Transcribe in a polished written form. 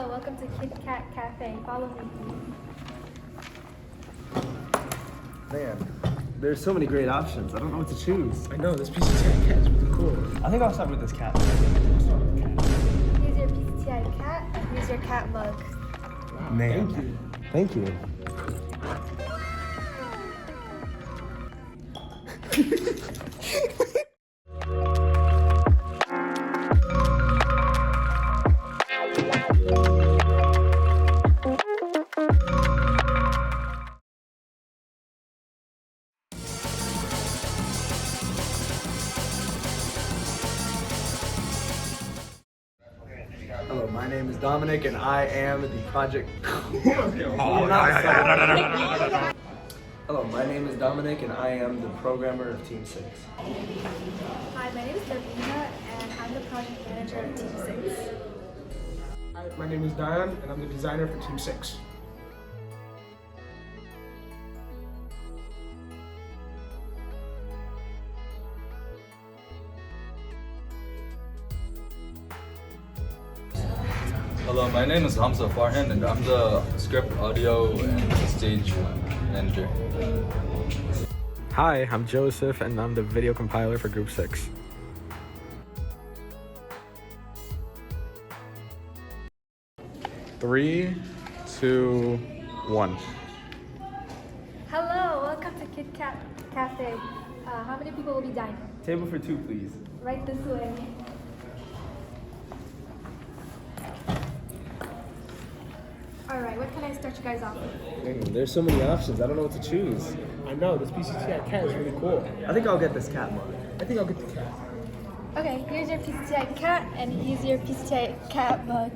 Hello, welcome to Kit Kat Cafe. Follow me. Man, there's so many great options. I don't know what to choose. I know, this PCTI cat is really cool. I think I'll start with this cat. Here's your PCTI cat, and here's your cat mug. Man. Thank you. Thank you. Hello, my name is Dominic, and I am the project. Hello, my name is Dominic, and I am the programmer of Team 6. Hi, my name is Davina, and I'm the project manager of Team 6. Hi, my name is Diane, and I'm the designer for Team 6. Hello, my name is Hamza Farhan and I'm the script, audio, and stage manager. Hi, I'm Joseph and I'm the video compiler for Group 6. Three, two, one. Hello, welcome to Kit Kat Cafe. How many people will be dining? Table for 2, please. Right this way. Alright, what can I start you guys off with? Man, there's so many options. I don't know what to choose. I know, this PCTI cat is really cool. I think I'll get this cat mug. I think I'll get the cat. Okay, here's your PCTI cat, and here's your PCTI cat mug.